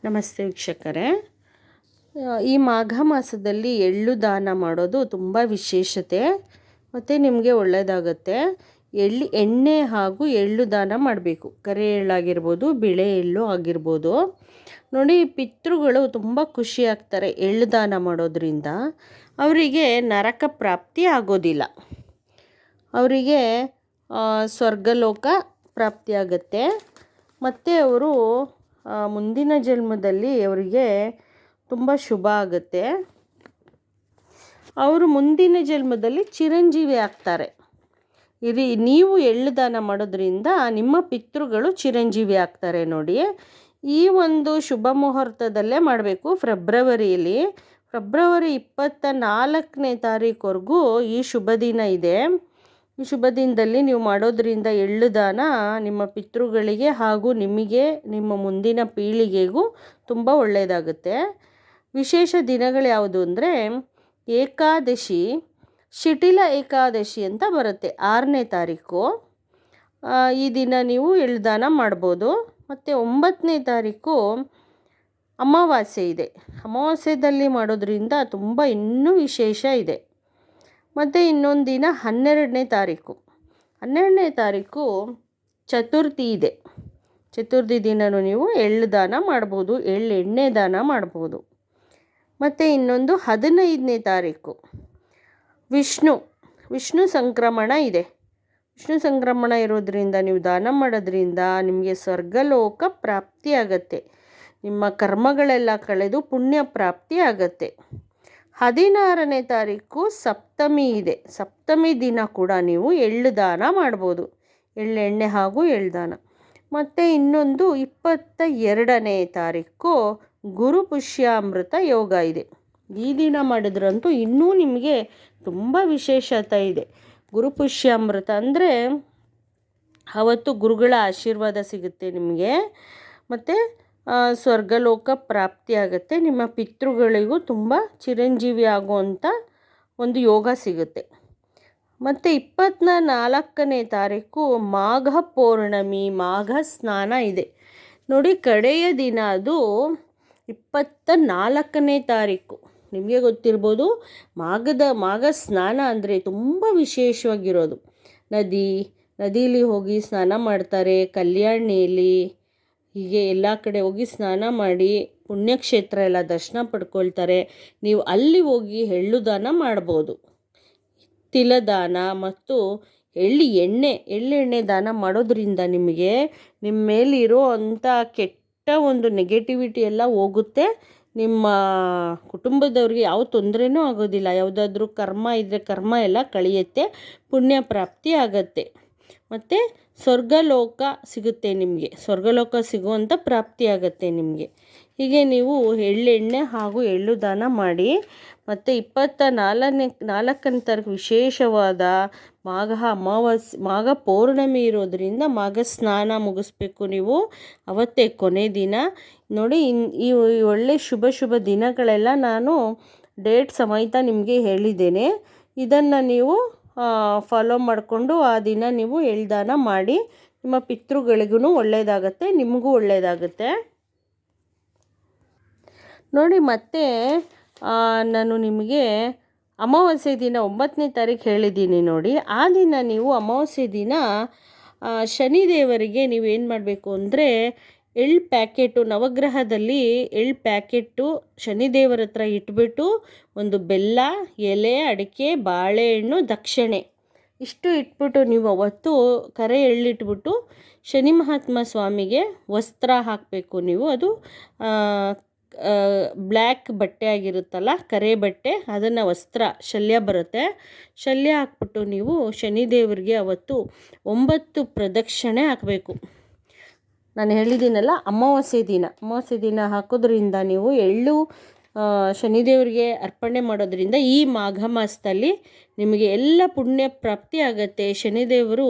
ನಮಸ್ತೆ ವೀಕ್ಷಕರೇ. ಈ ಮಾಘ ಮಾಸದಲ್ಲಿ ಎಳ್ಳು ದಾನ ಮಾಡೋದು ತುಂಬ ವಿಶೇಷತೆ ಮತ್ತು ನಿಮಗೆ ಒಳ್ಳೆಯದಾಗತ್ತೆ. ಎಣ್ಣೆ ಹಾಗೂ ಎಳ್ಳು ದಾನ ಮಾಡಬೇಕು. ಕರೆ ಎಳ್ಳಾಗಿರ್ಬೋದು, ಬಿಳೆ ಎಳ್ಳು ಆಗಿರ್ಬೋದು. ನೋಡಿ, ಪಿತೃಗಳು ತುಂಬ ಖುಷಿ ಆಗ್ತಾರೆ ಎಳ್ಳು ದಾನ ಮಾಡೋದ್ರಿಂದ. ಅವರಿಗೆ ನರಕ ಪ್ರಾಪ್ತಿ ಆಗೋದಿಲ್ಲ, ಅವರಿಗೆ ಸ್ವರ್ಗಲೋಕ ಪ್ರಾಪ್ತಿಯಾಗತ್ತೆ. ಮತ್ತು ಅವರು ಮುಂದಿನ ಜನ್ಮದಲ್ಲಿ ಅವರಿಗೆ ತುಂಬ ಶುಭ ಆಗುತ್ತೆ. ಅವರು ಮುಂದಿನ ಜನ್ಮದಲ್ಲಿ ಚಿರಂಜೀವಿ ಆಗ್ತಾರೆ. ನೀವು ಎಳ್ಳು ದಾನ ಮಾಡೋದ್ರಿಂದ ನಿಮ್ಮ ಪಿತೃಗಳು ಚಿರಂಜೀವಿ ಆಗ್ತಾರೆ. ನೋಡಿ, ಈ ಒಂದು ಶುಭ ಮುಹೂರ್ತದಲ್ಲೇ ಮಾಡಬೇಕು. ಫೆಬ್ರವರಿ 24ನೇ ತಾರೀಕುವರೆಗೂ ಈ ಶುಭ ದಿನ ಇದೆ. ಈ ಶುಭ ದಿನದಲ್ಲಿ ನೀವು ಮಾಡೋದ್ರಿಂದ ಎಳ್ಳು ದಾನ ನಿಮ್ಮ ಪಿತೃಗಳಿಗೆ ಹಾಗೂ ನಿಮಗೆ, ನಿಮ್ಮ ಮುಂದಿನ ಪೀಳಿಗೆಗೂ ತುಂಬ ಒಳ್ಳೆಯದಾಗುತ್ತೆ. ವಿಶೇಷ ದಿನಗಳು ಯಾವುದು ಅಂದರೆ, ಏಕಾದಶಿ, ಶಿಟಿಲ ಏಕಾದಶಿ ಅಂತ ಬರುತ್ತೆ 6ನೇ ತಾರೀಕು. ಈ ದಿನ ನೀವು ಎಳ್ಳು ದಾನ ಮಾಡ್ಬೋದು. ಮತ್ತು 9ನೇ ತಾರೀಕು ಅಮಾವಾಸ್ಯೆ ಇದೆ. ಅಮಾವಾಸ್ಯೆದಲ್ಲಿ ಮಾಡೋದ್ರಿಂದ ತುಂಬ ಇನ್ನೂ ವಿಶೇಷ ಇದೆ. ಮತ್ತು ಇನ್ನೊಂದು ದಿನ 12ನೇ ತಾರೀಕು ಚತುರ್ಥಿ ಇದೆ. ಚತುರ್ಥಿ ದಿನವೂ ನೀವು ಎಳ್ಳು ದಾನ ಮಾಡ್ಬೋದು, ಎಣ್ಣೆ ದಾನ ಮಾಡ್ಬೋದು. ಮತ್ತು ಇನ್ನೊಂದು 15ನೇ ತಾರೀಕು ವಿಷ್ಣು ಸಂಕ್ರಮಣ ಇದೆ. ವಿಷ್ಣು ಸಂಕ್ರಮಣ ಇರೋದ್ರಿಂದ ನೀವು ದಾನ ಮಾಡೋದ್ರಿಂದ ನಿಮಗೆ ಸ್ವರ್ಗಲೋಕ ಪ್ರಾಪ್ತಿ ಆಗತ್ತೆ. ನಿಮ್ಮ ಕರ್ಮಗಳೆಲ್ಲ ಕಳೆದು ಪುಣ್ಯ ಪ್ರಾಪ್ತಿ ಆಗತ್ತೆ. 16ನೇ ತಾರೀಕು ಸಪ್ತಮಿ ಇದೆ. ಸಪ್ತಮಿ ದಿನ ಕೂಡ ನೀವು ಎಳ್ಳು ದಾನ ಮಾಡ್ಬೋದು, ಎಣ್ಣೆ ಹಾಗೂ ಎಳ್ಳು ದಾನ. ಮತ್ತು ಇನ್ನೊಂದು 22ನೇ ತಾರೀಕು ಗುರು ಪುಷ್ಯಾಮೃತ ಯೋಗ ಇದೆ. ಈ ದಿನ ಮಾಡಿದ್ರಂತೂ ಇನ್ನೂ ನಿಮಗೆ ತುಂಬ ವಿಶೇಷತೆ ಇದೆ. ಗುರು ಪುಷ್ಯಾಮೃತ ಅಂದರೆ ಅವತ್ತು ಗುರುಗಳ ಆಶೀರ್ವಾದ ಸಿಗುತ್ತೆ ನಿಮಗೆ. ಮತ್ತು ಸ್ವರ್ಗಲೋಕ ಪ್ರಾಪ್ತಿಯಾಗತ್ತೆ. ನಿಮ್ಮ ಪಿತೃಗಳಿಗೂ ತುಂಬ ಚಿರಂಜೀವಿ ಆಗುವಂಥ ಒಂದು ಯೋಗ ಸಿಗುತ್ತೆ. ಮತ್ತು 24ನೇ ತಾರೀಕು ಮಾಘ ಪೌರ್ಣಮಿ, ಮಾಘ ಸ್ನಾನ ಇದೆ. ನೋಡಿ, ಕಡೆಯ ದಿನ ಅದು 24ನೇ ತಾರೀಕು. ನಿಮಗೆ ಗೊತ್ತಿರ್ಬೋದು, ಮಾಘ ಸ್ನಾನ ಅಂದರೆ ತುಂಬ ವಿಶೇಷವಾಗಿರೋದು. ನದಿಲಿ ಹೋಗಿ ಸ್ನಾನ ಮಾಡ್ತಾರೆ, ಕಲ್ಯಾಣಿಯಲ್ಲಿ ಹೀಗೆ ಎಲ್ಲ ಕಡೆ ಹೋಗಿ ಸ್ನಾನ ಮಾಡಿ ಪುಣ್ಯಕ್ಷೇತ್ರ ಎಲ್ಲ ದರ್ಶನ ಪಡ್ಕೊಳ್ತಾರೆ. ನೀವು ಅಲ್ಲಿ ಹೋಗಿ ಎಳ್ಳು ದಾನ ಮಾಡ್ಬೋದು. ತಿಲದಾನ ಮತ್ತು ಎಳ್ಳೆಣ್ಣೆ ದಾನ ಮಾಡೋದ್ರಿಂದ ನಿಮಗೆ ನಿಮ್ಮ ಮೇಲಿರೋ ಅಂಥ ಕೆಟ್ಟ ಒಂದು ನೆಗೆಟಿವಿಟಿ ಎಲ್ಲ ಹೋಗುತ್ತೆ. ನಿಮ್ಮ ಕುಟುಂಬದವ್ರಿಗೆ ಯಾವ ತೊಂದರೆನೂ ಆಗೋದಿಲ್ಲ. ಯಾವುದಾದ್ರೂ ಕರ್ಮ ಇದ್ದರೆ ಕರ್ಮ ಎಲ್ಲ ಕಳೆಯುತ್ತೆ, ಪುಣ್ಯ ಪ್ರಾಪ್ತಿ ಆಗತ್ತೆ. ಮತ್ತು ಸ್ವರ್ಗಲೋಕ ಸಿಗುತ್ತೆ ನಿಮಗೆ. ಸ್ವರ್ಗಲೋಕ ಸಿಗುವಂಥ ಪ್ರಾಪ್ತಿ ಆಗತ್ತೆ ನಿಮಗೆ. ಹೀಗೆ ನೀವು ಎಣ್ಣೆ ಹಾಗೂ ಎಳ್ಳು ದಾನ ಮಾಡಿ. ಮತ್ತು 24ನೇ ತಾರೀಕು ವಿಶೇಷವಾದ ಮಾಘ ಪೌರ್ಣಮಿ ಇರೋದರಿಂದ ಮಾಘ ಸ್ನಾನ ಮುಗಿಸ್ಬೇಕು ನೀವು. ಅವತ್ತೇ ಕೊನೆ ದಿನ. ನೋಡಿ, ಈ ಒಳ್ಳೆ ಶುಭ ದಿನಗಳೆಲ್ಲ ನಾನು ಡೇಟ್ ಸಮೇತ ನಿಮಗೆ ಹೇಳಿದ್ದೇನೆ. ಇದನ್ನು ನೀವು ಫಾಲೋ ಮಾಡಿಕೊಂಡು ಆ ದಿನ ನೀವು ಎಳ್ಳು ದಾನ ಮಾಡಿ. ನಿಮ್ಮ ಪಿತೃಗಳಿಗೂ ಒಳ್ಳೆಯದಾಗತ್ತೆ, ನಿಮಗೂ ಒಳ್ಳೆಯದಾಗುತ್ತೆ. ನೋಡಿ, ಮತ್ತೆ ನಾನು ನಿಮಗೆ ಅಮಾವಾಸ್ಯೆ ದಿನ 9ನೇ ತಾರೀಕು ಹೇಳಿದ್ದೀನಿ ನೋಡಿ. ಆ ದಿನ ನೀವು ಅಮಾವಾಸ್ಯೆ ದಿನ ಶನಿದೇವರಿಗೆ ನೀವೇನು ಮಾಡಬೇಕು ಅಂದರೆ, ಎಳ್ಳು ಪ್ಯಾಕೆಟು, ನವಗ್ರಹದಲ್ಲಿ ಎಳ್ಳು ಪ್ಯಾಕೆಟು ಶನಿದೇವರ ಹತ್ರ ಇಟ್ಬಿಟ್ಟು ಒಂದು ಬೆಲ್ಲ, ಎಲೆ, ಅಡಿಕೆ, ಬಾಳೆಹಣ್ಣು, ದಕ್ಷಿಣೆ ಇಷ್ಟು ಇಟ್ಬಿಟ್ಟು ನೀವು ಅವತ್ತು ಕರೆ ಎಳ್ಳಿಟ್ಬಿಟ್ಟು ಶನಿ ಮಹಾತ್ಮ ಸ್ವಾಮಿಗೆ ವಸ್ತ್ರ ಹಾಕಬೇಕು ನೀವು. ಅದು ಬ್ಲ್ಯಾಕ್ ಬಟ್ಟೆ ಆಗಿರುತ್ತಲ್ಲ, ಕರೆ ಬಟ್ಟೆ, ಅದನ್ನು ವಸ್ತ್ರ, ಶಲ್ಯ ಬರುತ್ತೆ. ಶಲ್ಯ ಹಾಕ್ಬಿಟ್ಟು ನೀವು ಶನಿದೇವರಿಗೆ ಅವತ್ತು 9 ಪ್ರದಕ್ಷಿಣೆ ಹಾಕಬೇಕು. ನಾನು ಹೇಳಿದ್ದೀನಲ್ಲ, ಅಮಾವಾಸ್ಯೆ ದಿನ ಹಾಕೋದ್ರಿಂದ ನೀವು ಎಳ್ಳು ಶನಿದೇವರಿಗೆ ಅರ್ಪಣೆ ಮಾಡೋದ್ರಿಂದ ಈ ಮಾಘ ಮಾಸದಲ್ಲಿ ನಿಮಗೆ ಎಲ್ಲ ಪುಣ್ಯ ಪ್ರಾಪ್ತಿ ಆಗತ್ತೆ. ಶನಿದೇವರು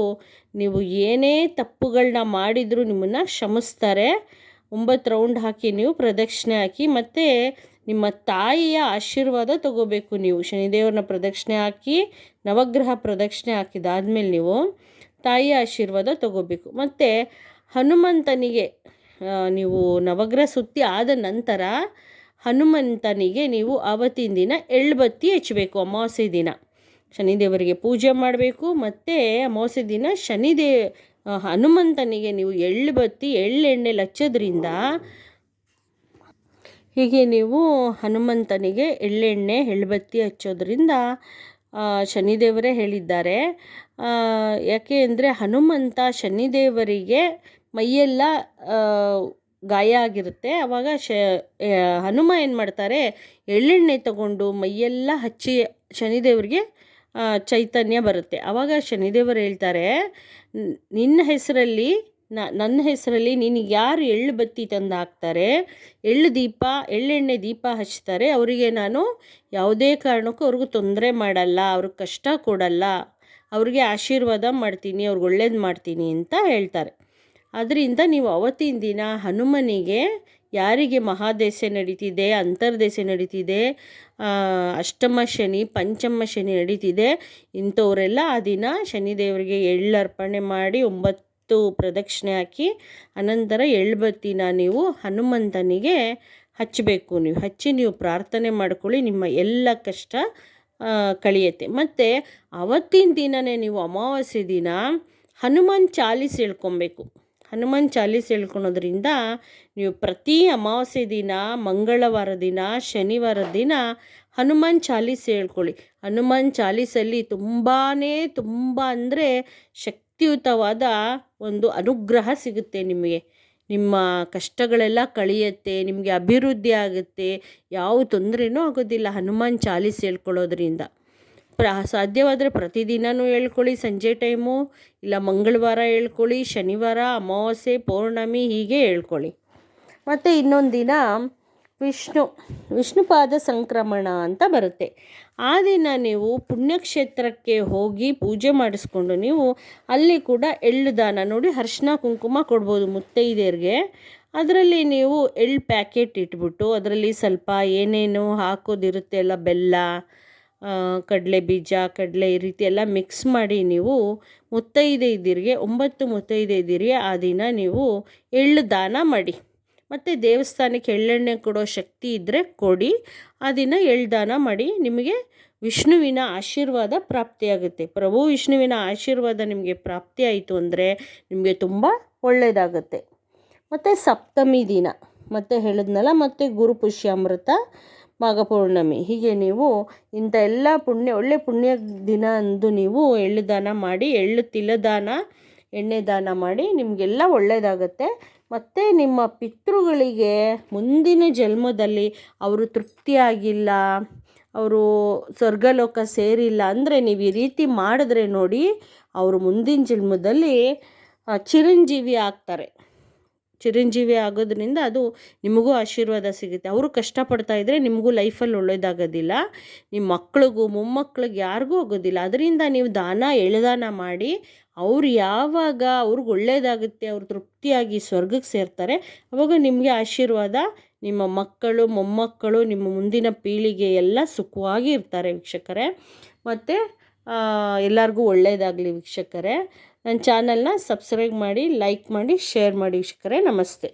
ನೀವು ಏನೇ ತಪ್ಪುಗಳನ್ನ ಮಾಡಿದರೂ ನಿಮ್ಮನ್ನು ಕ್ಷಮಿಸ್ತಾರೆ. 9 ರೌಂಡ್ ಹಾಕಿ ನೀವು ಪ್ರದಕ್ಷಿಣೆ ಹಾಕಿ. ಮತ್ತು ನಿಮ್ಮ ತಾಯಿಯ ಆಶೀರ್ವಾದ ತಗೋಬೇಕು ನೀವು. ಶನಿದೇವ್ರನ್ನ ಪ್ರದಕ್ಷಿಣೆ ಹಾಕಿ, ನವಗ್ರಹ ಪ್ರದಕ್ಷಿಣೆ ಹಾಕಿದಾದ್ಮೇಲೆ ನೀವು ತಾಯಿಯ ಆಶೀರ್ವಾದ ತಗೋಬೇಕು. ಮತ್ತು ಹನುಮಂತನಿಗೆ ನೀವು ನವಗ್ರಹ ಸುತ್ತಿ ಆದ ನಂತರ ಹನುಮಂತನಿಗೆ ನೀವು ಆವತ್ತಿನ ದಿನ ಎಳ್ಳುಬತ್ತಿ ಹಚ್ಚಬೇಕು. ಅಮಾವಾಸ್ಯೆ ದಿನ ಶನಿದೇವರಿಗೆ ಪೂಜೆ ಮಾಡಬೇಕು. ಮತ್ತು ಅಮಾವಾಸ್ಯೆ ದಿನ ಹನುಮಂತನಿಗೆ ನೀವು ಎಳ್ಳುಬತ್ತಿ ಎಳ್ಳೆಣ್ಣೆಲಿ ಹಚ್ಚೋದ್ರಿಂದ, ಹೀಗೆ ನೀವು ಹನುಮಂತನಿಗೆ ಎಳ್ಳೆಣ್ಣೆ ಎಳ್ಳುಬತ್ತಿ ಹಚ್ಚೋದ್ರಿಂದ ಶನಿದೇವರೇ ಹೇಳಿದ್ದಾರೆ. ಯಾಕೆ ಅಂದರೆ ಹನುಮಂತ ಶನಿದೇವರಿಗೆ ಮೈಯೆಲ್ಲ ಗಾಯ ಆಗಿರುತ್ತೆ. ಆವಾಗ ಹನುಮ ಏನು ಮಾಡ್ತಾರೆ, ಎಳ್ಳೆಣ್ಣೆ ತಗೊಂಡು ಮೈಯೆಲ್ಲ ಹಚ್ಚಿ ಶನಿದೇವರಿಗೆ ಚೈತನ್ಯ ಬರುತ್ತೆ. ಆವಾಗ ಶನಿದೇವರು ಹೇಳ್ತಾರೆ, ನಿನ್ನ ಹೆಸರಲ್ಲಿ ನನ್ನ ಹೆಸರಲ್ಲಿ ನಿನಗೆ ಯಾರು ಎಳ್ಳು ಬತ್ತಿ ತಂದು ಹಾಕ್ತಾರೆ, ಎಳ್ಳೆಣ್ಣೆ ದೀಪ ಹಚ್ತಾರೆ, ಅವರಿಗೆ ನಾನು ಯಾವುದೇ ಕಾರಣಕ್ಕೂ ಅವ್ರಿಗೂ ತೊಂದರೆ ಮಾಡಲ್ಲ, ಅವ್ರಿಗೆ ಕಷ್ಟ ಕೊಡಲ್ಲ, ಅವ್ರಿಗೆ ಆಶೀರ್ವಾದ ಮಾಡ್ತೀನಿ, ಅವ್ರಿಗೆ ಒಳ್ಳೇದು ಮಾಡ್ತೀನಿ ಅಂತ ಹೇಳ್ತಾರೆ. ಅದರಿಂದ ನೀವು ಅವತ್ತಿನ ದಿನ ಹನುಮನಿಗೆ, ಯಾರಿಗೆ ಮಹಾದಶೆ ನಡೀತಿದೆ, ಅಂತರ್ದಶೆ ನಡೀತಿದೆ, ಅಷ್ಟಮ ಶನಿ ಪಂಚಮ ಶನಿ ನಡೀತಿದೆ, ಇಂಥವರೆಲ್ಲ ಆ ದಿನ ಶನಿದೇವರಿಗೆ ಎಳ್ಳರ್ಪಣೆ ಮಾಡಿ 9 ಪ್ರದಕ್ಷಿಣೆ ಹಾಕಿ ಅನಂತರ ಎಳ್ಳುಬತ್ತಿನ ನೀವು ಹನುಮಂತನಿಗೆ ಹಚ್ಚಬೇಕು. ನೀವು ಹಚ್ಚಿ ನೀವು ಪ್ರಾರ್ಥನೆ ಮಾಡ್ಕೊಳ್ಳಿ, ನಿಮ್ಮ ಎಲ್ಲ ಕಷ್ಟ ಕಳೆಯುತ್ತೆ. ಮತ್ತು ಅವತ್ತಿನ ದಿನವೇ ನೀವು ಅಮಾವಾಸ್ಯೆ ದಿನ ಹನುಮಾನ್ ಚಾಲೀಸ್ ಹೇಳ್ಕೊಬೇಕು. ಹನುಮಾನ್ ಚಾಲೀಸ್ ಹೇಳ್ಕೊಳೋದ್ರಿಂದ ನೀವು ಪ್ರತಿ ಅಮಾವಾಸ್ಯೆ ದಿನ, ಮಂಗಳವಾರ ದಿನ, ಶನಿವಾರ ದಿನ ಹನುಮಾನ್ ಚಾಲೀಸ್ ಹೇಳ್ಕೊಳ್ಳಿ. ಹನುಮಾನ್ ಚಾಲೀಸಲ್ಲಿ ತುಂಬ ಅಂದರೆ ಶಕ್ತಿಯುತವಾದ ಒಂದು ಅನುಗ್ರಹ ಸಿಗುತ್ತೆ ನಿಮಗೆ. ನಿಮ್ಮ ಕಷ್ಟಗಳೆಲ್ಲ ಕಳೆಯುತ್ತೆ, ನಿಮಗೆ ಅಭಿವೃದ್ಧಿ ಆಗುತ್ತೆ, ಯಾವ ತೊಂದರೆನೂ ಆಗೋದಿಲ್ಲ ಹನುಮಾನ್ ಚಾಲೀಸ್ ಹೇಳ್ಕೊಳ್ಳೋದ್ರಿಂದ. ಸಾಧ್ಯವಾದರೆ ಪ್ರತಿದಿನವೂ ಹೇಳ್ಕೊಳ್ಳಿ, ಸಂಜೆ ಟೈಮು, ಇಲ್ಲ ಮಂಗಳವಾರ ಹೇಳ್ಕೊಳ್ಳಿ, ಶನಿವಾರ, ಅಮಾವಾಸ್ಯೆ, ಪೌರ್ಣಮಿ ಹೀಗೆ ಹೇಳ್ಕೊಳ್ಳಿ. ಮತ್ತು ಇನ್ನೊಂದು ದಿನ ವಿಷ್ಣುಪಾದ ಸಂಕ್ರಮಣ ಅಂತ ಬರುತ್ತೆ. ಆ ದಿನ ನೀವು ಪುಣ್ಯಕ್ಷೇತ್ರಕ್ಕೆ ಹೋಗಿ ಪೂಜೆ ಮಾಡಿಸ್ಕೊಂಡು ನೀವು ಅಲ್ಲಿ ಕೂಡ ಎಳ್ಳು ದಾನ, ನೋಡಿ ಅರಿಶಿನ ಕುಂಕುಮ ಕೊಡ್ಬೋದು ಮುತ್ತೈದೆಯರಿಗೆ. ಅದರಲ್ಲಿ ನೀವು ಎಳ್ಳು ಪ್ಯಾಕೆಟ್ ಇಟ್ಬಿಟ್ಟು ಅದರಲ್ಲಿ ಸ್ವಲ್ಪ ಏನೇನು ಹಾಕೋದಿರುತ್ತೆ ಎಲ್ಲ, ಬೆಲ್ಲ, ಕಡಲೆ ಬೀಜ, ಕಡಲೆ, ಈ ರೀತಿ ಎಲ್ಲ ಮಿಕ್ಸ್ ಮಾಡಿ ನೀವು 9 ಮುತ್ತೈದೆಯರಿಗೆ ಆ ದಿನ ನೀವು ಎಳ್ಳು ದಾನ ಮಾಡಿ. ಮತ್ತು ದೇವಸ್ಥಾನಕ್ಕೆ ಎಳ್ಳೆಣ್ಣೆ ಕೊಡೋ ಶಕ್ತಿ ಇದ್ದರೆ ಕೊಡಿ. ಆ ದಿನ ಎಳ್ಳು ದಾನ ಮಾಡಿ. ನಿಮಗೆ ವಿಷ್ಣುವಿನ ಆಶೀರ್ವಾದ ಪ್ರಾಪ್ತಿಯಾಗುತ್ತೆ. ಪ್ರಭು ವಿಷ್ಣುವಿನ ಆಶೀರ್ವಾದ ನಿಮಗೆ ಪ್ರಾಪ್ತಿ ಆಯಿತು ಅಂದರೆ ನಿಮಗೆ ತುಂಬ ಒಳ್ಳೆಯದಾಗುತ್ತೆ. ಮತ್ತು ಸಪ್ತಮಿ ದಿನ ಮತ್ತು ಹೇಳಿದ್ನಲ್ಲ, ಮತ್ತು ಗುರುಪುಷ್ಯಾಮೃತ, ಮಾಘಪೌರ್ಣಮಿ, ಹೀಗೆ ನೀವು ಇಂಥ ಎಲ್ಲ ಒಳ್ಳೆ ಪುಣ್ಯ ದಿನ ಅಂದು ನೀವು ಎಳ್ಳು ದಾನ ಮಾಡಿ, ಎಳ್ಳು ತಿಲದಾನ, ಎಣ್ಣೆ ದಾನ ಮಾಡಿ, ನಿಮಗೆಲ್ಲ ಒಳ್ಳೆಯದಾಗತ್ತೆ. ಮತ್ತು ನಿಮ್ಮ ಪಿತೃಗಳಿಗೆ ಮುಂದಿನ ಜನ್ಮದಲ್ಲಿ ಅವರು ತೃಪ್ತಿಯಾಗಿಲ್ಲ, ಅವರು ಸ್ವರ್ಗಲೋಕ ಸೇರಿಲ್ಲ ಅಂದರೆ ನೀವು ಈ ರೀತಿ ಮಾಡಿದ್ರೆ ನೋಡಿ, ಅವರು ಮುಂದಿನ ಜನ್ಮದಲ್ಲಿ ಚಿರಂಜೀವಿ ಆಗ್ತಾರೆ. ಚಿರಂಜೀವಿ ಆಗೋದ್ರಿಂದ ಅದು ನಿಮಗೂ ಆಶೀರ್ವಾದ ಸಿಗುತ್ತೆ. ಅವರು ಕಷ್ಟಪಡ್ತಾ ಇದ್ದರೆ ನಿಮಗೂ ಲೈಫಲ್ಲಿ ಒಳ್ಳೆಯದಾಗೋದಿಲ್ಲ, ನಿಮ್ಮ ಮಕ್ಳಿಗೂ ಮೊಮ್ಮಕ್ಳಿಗೆ ಯಾರಿಗೂ ಆಗೋದಿಲ್ಲ. ಅದರಿಂದ ನೀವು ಎಳ್ಳುದಾನ ಮಾಡಿ, ಅವ್ರು ಯಾವಾಗ ಅವ್ರಿಗೆ ಒಳ್ಳೆಯದಾಗುತ್ತೆ, ಅವ್ರು ತೃಪ್ತಿಯಾಗಿ ಸ್ವರ್ಗಕ್ಕೆ ಸೇರ್ತಾರೆ, ಆವಾಗ ನಿಮಗೆ ಆಶೀರ್ವಾದ, ನಿಮ್ಮ ಮಕ್ಕಳು ಮೊಮ್ಮಕ್ಕಳು, ನಿಮ್ಮ ಮುಂದಿನ ಪೀಳಿಗೆ ಎಲ್ಲ ಸುಖವಾಗಿ ಇರ್ತಾರೆ ವೀಕ್ಷಕರೇ. ಮತ್ತು ಎಲ್ಲರಿಗೂ ಒಳ್ಳೆಯದಾಗಲಿ ವೀಕ್ಷಕರೇ. ನನ್ನ ಚಾನಲ್ನ ಸಬ್ಸ್ಕ್ರೈಬ್ ಮಾಡಿ, ಲೈಕ್ ಮಾಡಿ, ಶೇರ್ ಮಾಡಿ ವೀಕ್ಷಕರೇ. ನಮಸ್ತೆ.